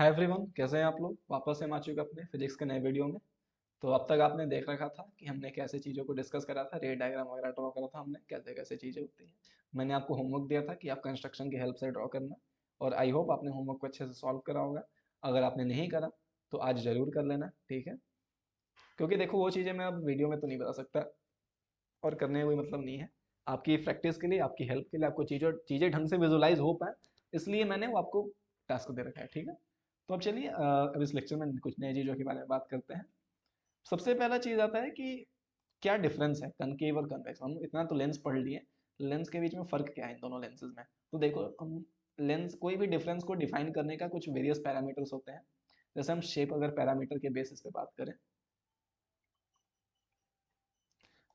Hi everyone, कैसे हैं आप लोग। वापस से हम आ चुके हैं अपने फिजिक्स के नए वीडियो में। तो अब तक आपने देख रखा था कि हमने कैसे चीज़ों को डिस्कस करा था, रे डायग्राम वगैरह ड्रॉ करा था हमने, कैसे कैसे चीज़ें होती हैं। मैंने आपको होमवर्क दिया था कि आप कंस्ट्रक्शन की हेल्प से ड्रॉ करना, और आई होप आपने होमवर्क को अच्छे से सॉल्व करा होगा। अगर आपने नहीं करा तो आज ज़रूर कर लेना, ठीक है। क्योंकि देखो, वो चीज़ें मैं अब वीडियो में तो नहीं बता सकता और करने में कोई मतलब नहीं है। आपकी प्रैक्टिस के लिए, आपकी हेल्प के लिए, आपको चीज़ों चीज़ें ढंग से विजुलाइज हो पाए, इसलिए मैंने वो आपको टास्क दे रखा है, ठीक है। तो अब चलिए, अब इस लेक्चर में कुछ नई चीज़ों के बारे में बात करते हैं। सबसे पहला चीज़ आता है कि क्या डिफरेंस है कनकेव और कन्वेक्स। हम इतना तो लेंस पढ़ लिए, लेंस के बीच में फ़र्क क्या है इन दोनों लेंसेज में। तो देखो, हम लेंस कोई भी डिफरेंस को डिफाइन करने का कुछ वेरियस पैरामीटर्स होते हैं। जैसे हम शेप अगर पैरामीटर के बेसिस पे बात करें,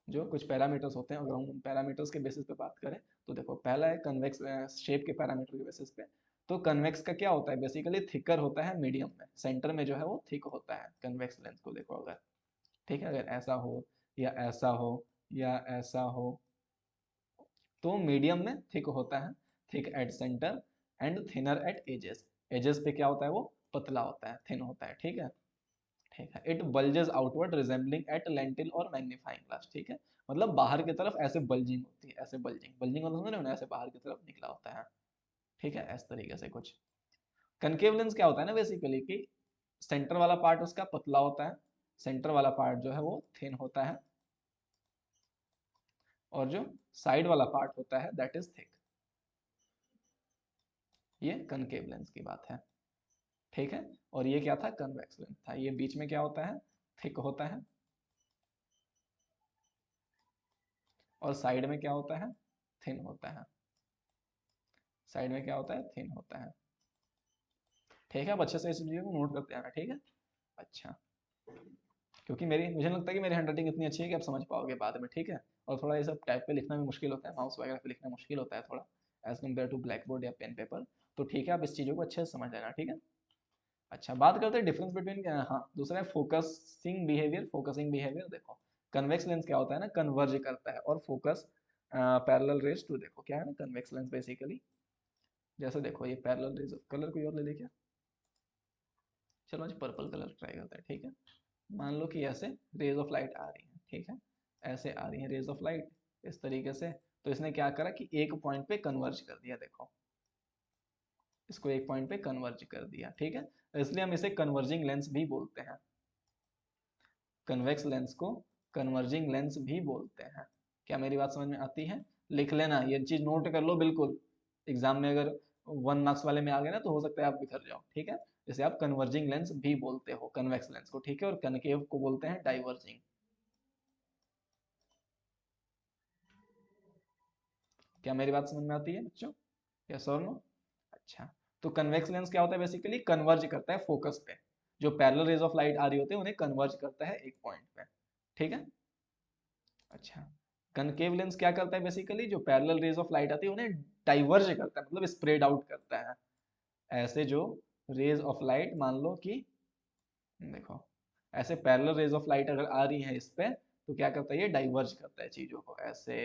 जो कुछ पैरामीटर्स होते हैं, अगर हम उन पैरामीटर्स के बेसिस पे बात करें, तो देखो, पहला है कन्वेक्स, शेप के पैरामीटर के बेसिस पे। तो कन्वेक्स का क्या होता है, बेसिकली थिकर होता है मीडियम में, सेंटर में जो है वो थिक होता है कन्वेक्स लेंस को। देखो अगर, ठीक है, अगर ऐसा हो या ऐसा हो या ऐसा हो, तो मीडियम में थिक होता है, thick at centre and thinner at edges. Edges पे क्या होता है, वो पतला होता है, थिन होता है, ठीक है। ठीक है, it bulges outward resembling at lentil और मैग्नीफाइंग ग्लास, ठीक है। मतलब बाहर की तरफ ऐसे बल्जिंग होती है, ऐसे बल्जिंग, बल्जिंग मतलब समझ रहे हो ना, ऐसे बाहर की तरफ निकला होता है, ठीक है, इस तरीके से कुछ। कनकेव लेंस क्या होता है ना, बेसिकली कि सेंटर वाला पार्ट उसका पतला होता है, सेंटर वाला पार्ट जो है वो थिन होता है, और जो साइड वाला पार्ट होता है दैट इज थिक। ये कनकेव लेंस की बात है, ठीक है। और ये क्या था, कन्वेक्स लेंस था। ये बीच में क्या होता है, थिक होता है, और साइड में क्या होता है, थिन होता है। साइड में क्या होता है, थिन होता है, ठीक है। अब अच्छे से इस चीज़ों को नोट करते आना, ठीक है। अच्छा, क्योंकि मेरी, मुझे लगता है कि मेरी हैंडराइटिंग इतनी अच्छी है कि आप समझ पाओगे बाद में, ठीक है। और थोड़ा ये सब टाइप पे लिखना भी मुश्किल होता है, माउस वगैरह पे लिखना मुश्किल होता है थोड़ा, as compare to blackboard या पेन पेपर। तो ठीक है, आप इस चीज़ों को अच्छे से समझ लेना, ठीक है। अच्छा, बात करते हैं डिफरेंस बिटवीन, हाँ, दूसरा है फोकसिंग बिहेवियर। फोकसिंग बिहेवियर देखो, कन्वेक्स लेंस क्या होता है ना, कन्वर्ज करता है और फोकस पैरेलल रेज टू। देखो क्या है ना, कन्वेक्स लेंस बेसिकली, जैसे देखो ये पैरेलल रेज, कलर कोई और ले ले क्या, चलो आज पर्पल कलर ट्राई करते हैं, ठीक है। मान लो कि ऐसे रेज ऑफ लाइट आ रही हैं, ठीक है, ऐसे आ रही हैं रेज ऑफ लाइट, इस तरीके से। तो इसने क्या करा कि एक पॉइंट पे कन्वर्ज कर दिया, देखो, इसको एक पॉइंट पे कन्वर्ज कर दिया, ठीक है। इसलिए हम इसे कन्वर्जिंग लेंस भी बोलते हैं। कन्वेक्स लेंस को कन्वर्जिंग लेंस भी बोलते हैं। क्या मेरी बात समझ में आती है। लिख लेना, ये चीज नोट कर लो बिल्कुल। एग्जाम में अगर 1 मार्क्स वाले में आ गए ना, तो हो सकता है आप बिखर जाओ, ठीक है। जैसे आप कन्वर्जिंग लेंस भी बोलते हो कन्वेक्स लेंस को, ठीक है। और कनकेव को बोलते हैं डाइवर्जिंग। क्या मेरी बात समझ में आती है बच्चों, यस और नो। अच्छा, तो कन्वेक्स लेंस क्या होता है, बेसिकली कन्वर्ज करता है फोकस पे। जो पैरेलल रेज ऑफ लाइट आ रही होती है उन्हें कन्वर्ज करता है एक पॉइंट पे, ठीक है। अच्छा, कनकेव लेंस क्या करता है, बेसिकली जो पैरेलल रेज ऑफ लाइट आती है उन्हें डाइवर्ज करता है, मतलब स्प्रेड आउट करता है। ऐसे जो रेज ऑफ लाइट, मान लो कि देखो, ऐसे पैरेलल रेज ऑफ लाइट अगर आ रही है इस पे, तो क्या करता है, ये डाइवर्ज करता है चीजों को, ऐसे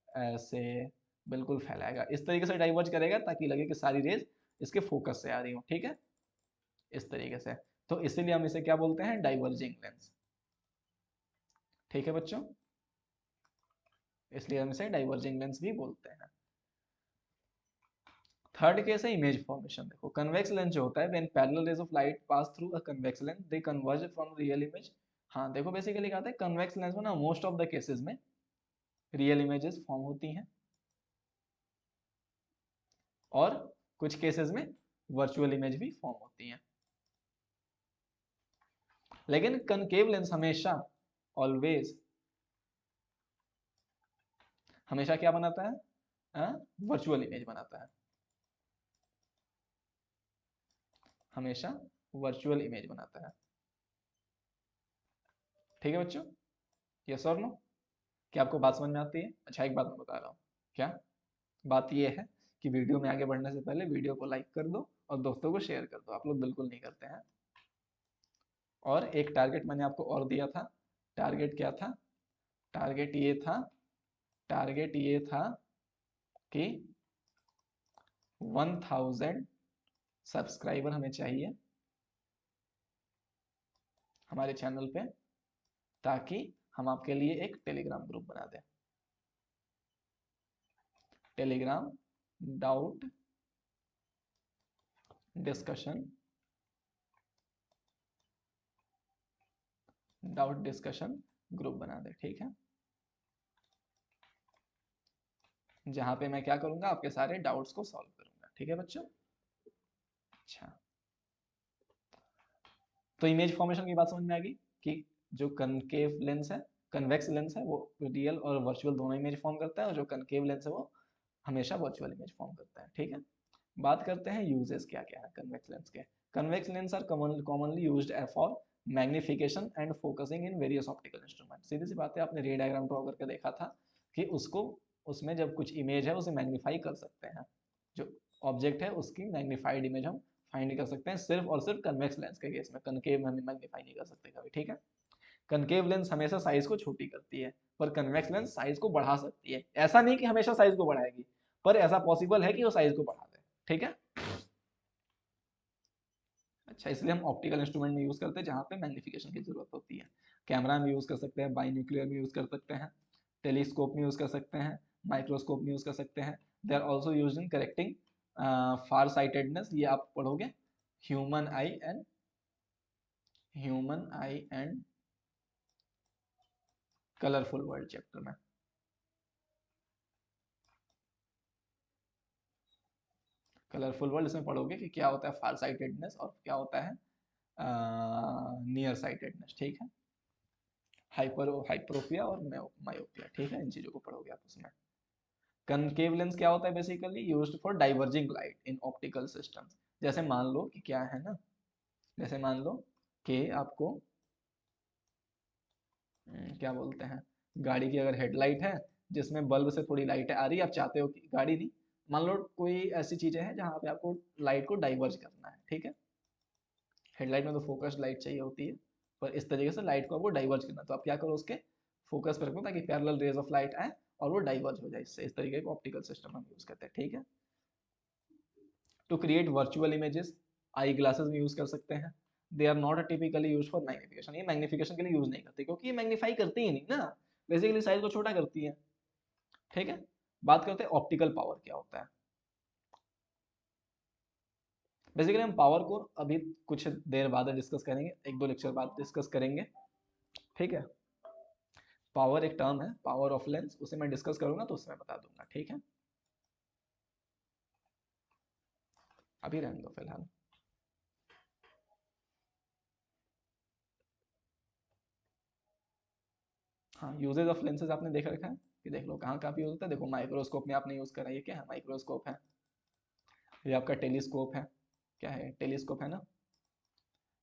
ऐसे बिल्कुल फैलाएगा, इस तरीके से डाइवर्ज करेगा ताकि लगे कि सारी रेज इसके फोकस से आ रही हो, ठीक है, इस तरीके से। तो इसीलिए हम इसे क्या बोलते हैं, डाइवर्जिंग लेंस, ठीक है बच्चों। इसलिए हम इसे डाइवर्जिंग लेंस भी बोलते हैं। थर्ड केस है इमेज फॉर्मेशन। देखो, कन्वेक्स लेंस जो होता है, when parallel raise of light pass through a convex lens they converge from real image. हाँ देखो, बेसिकली क्या होता है, कन्वेक्स लेंस में ना मोस्ट ऑफ द केसेस में रियल इमेजेस फॉर्म होती हैं, और कुछ केसेस में वर्चुअल इमेज भी फॉर्म होती हैं। लेकिन कनकेव लेंस हमेशा, ऑलवेज, हमेशा क्या बनाता है, वर्चुअल इमेज बनाता है, हमेशा वर्चुअल इमेज बनाता है, ठीक है बच्चों, यस और नो। क्या आपको बात समझ में आती है। अच्छा, एक बात मैं बता रहा हूँ, क्या बात यह है कि वीडियो में आगे बढ़ने से पहले वीडियो को लाइक कर दो और दोस्तों को शेयर कर दो, आप लोग बिल्कुल नहीं करते हैं। और एक टारगेट मैंने आपको और दिया था। टारगेट क्या था, टारगेट ये था, टारगेट ये था कि 1000 सब्सक्राइबर हमें चाहिए, हमारे चैनल पे, ताकि हम आपके लिए एक टेलीग्राम ग्रुप बना दें। टेलीग्राम डाउट डिस्कशन ग्रुप बना दे, ठीक है। जहां पे मैं क्या करूंगा, आपके सारे डाउट्स को सॉल्व करूंगा, ठीक है बच्चों। अच्छा, तो इमेज फॉर्मेशन की बात समझ में आ गई कि जो कनकेव लेंस है, कन्वेक्स लेंस है, वो रियल और वर्चुअल दोनों इमेज फॉर्म करता है, और जो कनकेव लेंस है वो हमेशा वर्चुअल इमेज फॉर्म करता है, ठीक है। बात करते हैं यूजेस क्या क्या है कन्वेक्स लेंस के। Convex lens are commonly used for magnification and focusing in various optical instrument. सीधी सी बात है, आपने रे डायग्राम ड्रॉ करके देखा था कि उसको, उसमें जब कुछ इमेज है उसे मैग्नीफाई कर सकते हैं, जो ऑब्जेक्ट है उसकी मैग्नीफाइड इमेज हम फाइंड कर सकते हैं सिर्फ और सिर्फ कन्वेक्स लेंस के केस में। कनकेव में हम मैग्नीफाई नहीं कर सकते कभी, ठीक है। कनकेव लेंस हमेशा साइज को छोटी करती है, पर कन्वेक्स लेंस साइज को बढ़ा सकती है। ऐसा नहीं कि हमेशा साइज को बढ़ाएगी, पर ऐसा पॉसिबल है कि वो साइज को बढ़ा दे, ठीक है। अच्छा, इसलिए हम ऑप्टिकल इंस्ट्रूमेंट में यूज करते हैं जहां पे मैग्निफिकेशन की जरूरत होती है। कैमरा में यूज कर सकते हैं, बाइन्यूक्लियर में यूज कर सकते हैं, टेलीस्कोप में यूज कर सकते हैं, माइक्रोस्कोप में यूज कर सकते हैं। They are also use in correcting far sightedness, ये आप पढ़ोगे human eye and colourful world chapter में। कलरफुल वर्ल्ड इसमें पढ़ोगे कि क्या होता है फार साइटेडनेस और क्या होता है नियर साइटेडनेस, ठीक है। हाइपरोपिया और मायोपिया, ठीक है, इन चीजों को पढ़ोगे आप उसमें। कनकेव लेंस क्या होता है, basically used for diverging light in optical systems. जैसे मान लो कि क्या है ना, जैसे मान लो कि आपको क्या बोलते हैं, गाड़ी की अगर हेडलाइट है जिसमें बल्ब से थोड़ी लाइट आ रही है, आप चाहते हो कि गाड़ी नहीं, मान लो कोई ऐसी चीजें हैं जहां पे आपको लाइट को डाइवर्ज करना है, ठीक है। हेडलाइट में तो फोकस्ड लाइट चाहिए होती है, पर इस तरीके से लाइट को आपको डाइवर्ज करना, तो आप क्या करो, उसके फोकस पर रखो ताकि पैरेलल रेज ऑफ लाइट आए और वो डाइवर्ज हो जाए इससे। इस तरीके का ऑप्टिकल सिस्टम हम यूज करते हैं, ठीक है। To create virtual images eyeglasses में यूज कर सकते हैं। They are not typically use for magnification, ये मैग्निफिकेशन के लिए यूज नहीं करते क्योंकि ये मैग्नीफाई करती ही नहीं ना, बेसिकली साइज को छोटा करती है, ठीक है। बात करते हैं ऑप्टिकल पावर क्या होता है। बेसिकली हम पावर को अभी कुछ देर बाद डिस्कस करेंगे, एक दो लेक्चर बाद डिस्कस करेंगे, ठीक है। पावर एक टर्म है, पावर ऑफ लेंस, उसे मैं डिस्कस करूंगा तो उसमें बता दूंगा, ठीक है। अभी रहने दो फिलहाल। हाँ, यूजेज ऑफ लेंसेज आपने देख रखा है कि देख लो कहाँ कहाँ पे यूज होता है। देखो माइक्रोस्कोप में आपने यूज करा, ये क्या है, माइक्रोस्कोप है। ये आपका टेलीस्कोप है, क्या है, टेलीस्कोप है ना।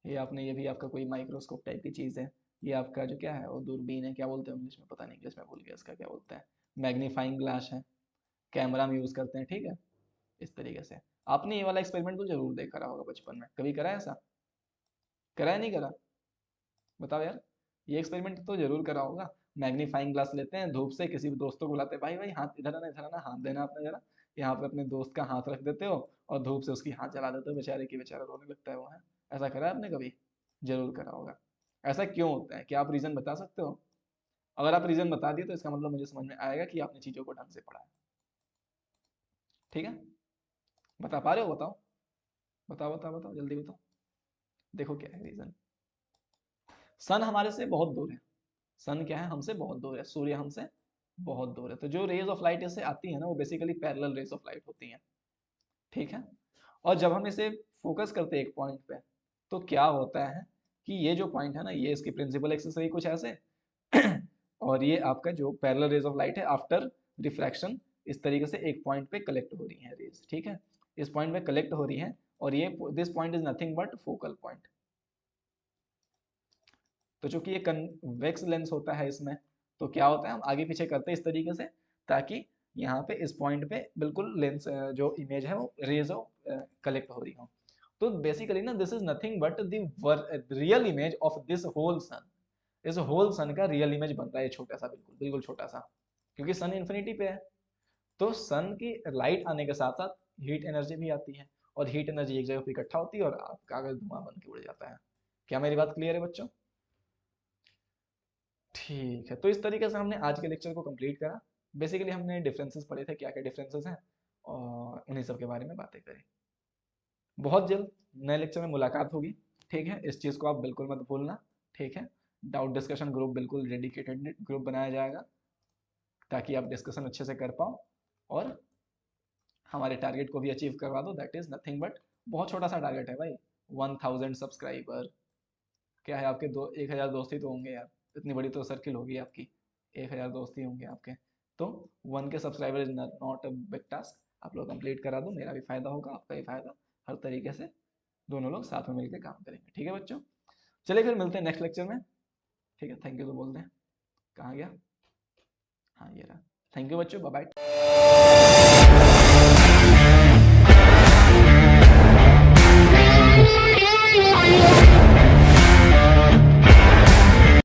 ये आपने, ये भी आपका कोई माइक्रोस्कोप टाइप की चीज़ है। ये आपका जो क्या है वो दूरबीन है, क्या बोलते हैं इंग्लिश में, पता नहीं, इंग्लिश में भूल गया इसका क्या बोलते हैं। मैग्नीफाइंग ग्लास है, कैमरा में यूज़ करते हैं, ठीक है। इस तरीके से आपने ये वाला एक्सपेरिमेंट तो जरूर देखा रहा होगा बचपन में, कभी करा है ऐसा, करा है नहीं करा, बताओ यार। ये एक्सपेरिमेंट तो जरूर करा होगा। मैग्नीफाइंग ग्लास लेते हैं, धूप से किसी दोस्तों को बुलाते हैं, भाई भाई हाथ इधर आना, इधर आना, हाथ देना अपना जरा। यहाँ पे अपने दोस्त का हाथ रख देते हो और धूप से उसकी हाथ जला देते हो, बेचारे की बेचारा रोने लगता है वो, है। ऐसा करा है आपने कभी, जरूर करा होगा। ऐसा क्यों होता है, क्या आप रीजन बता सकते हो? अगर आप रीजन बता दिए तो इसका मतलब मुझे समझ में आएगा कि आपने चीजों को ढंग से पढ़ा है, ठीक है। बता पा रहे हो, बताओ बताओ बताओ बताओ, जल्दी बताओ। देखो क्या है रीजन। सन हमारे से बहुत दूर है, सन क्या है, हमसे बहुत दूर है, सूर्य हमसे बहुत दूर है, तो जो रेज ऑफ लाइट इससे आती है ना वो basically parallel raise of light होती हैं, ठीक है। और जब हम इसे फोकस करते हैं एक पॉइंट पे, तो क्या होता है कि ये जो पॉइंट है ना, ये इसकी प्रिंसिपल एक्सिस रही कुछ ऐसे और ये आपका जो पैरेलल रेज ऑफ लाइट है आफ्टर रिफ्रैक्शन, इस तरीके से एक पॉइंट पे कलेक्ट हो रही है रेज, ठीक है। इस पॉइंट पे कलेक्ट हो रही है और ये this point is nothing but focal point. तो चूंकि ये कन्वेक्स लेंस होता है इसमें, तो क्या होता है, हम आगे पीछे करते हैं इस तरीके से ताकि यहाँ पे इस पॉइंट पे बिल्कुल लेंस जो इमेज है वो रेज हो कलेक्ट हो रही हो। तो बेसिकली ना this is nothing but the real image of this whole sun. इस होल सन का रियल इमेज बनता है छोटा सा, बिल्कुल बिल्कुल छोटा सा, क्योंकि सन इन्फिनिटी पे है। तो सन की लाइट आने के साथ साथ हीट एनर्जी भी आती है, और हीट एनर्जी एक जगह पे इकट्ठा होती है और कागज धुआं बन के उड़ जाता है। क्या मेरी बात क्लियर है बच्चों? ठीक है, तो इस तरीके से हमने आज के लेक्चर को कंप्लीट करा। बेसिकली हमने डिफरेंसेस पढ़े थे, क्या क्या डिफरेंसेस हैं, और उन्हीं सब के बारे में बातें करी। बहुत जल्द नए लेक्चर में मुलाकात होगी। ठीक है, इस चीज़ को आप बिल्कुल मत भूलना। ठीक है, डाउट डिस्कशन ग्रुप बिल्कुल डेडिकेटेड ग्रुप बनाया जाएगा ताकि आप डिस्कशन अच्छे से कर पाओ और हमारे टारगेट को भी अचीव करवा दो। दैट इज नथिंग बट, बहुत छोटा सा टारगेट है भाई, 1000 सब्सक्राइबर। क्या है, आपके 1000 दोस्त ही तो होंगे यार, इतनी बड़ी तो सर्किल होगी आपकी, 1000 दोस्त ही होंगे आपके। तो 1 के subscriber is not a big task. आप लोग कंप्लीट करा दो, मेरा भी फायदा होगा, आपका भी फायदा, हर तरीके से दोनों लोग साथ में मिलकर काम करेंगे। ठीक है बच्चों, चलिए फिर मिलते हैं नेक्स्ट लेक्चर में। ठीक है, थैंक यू तो बोलते हैं, कहाँ गया, हाँ ये रहा। थैंक यू बच्चों, बाय बाय।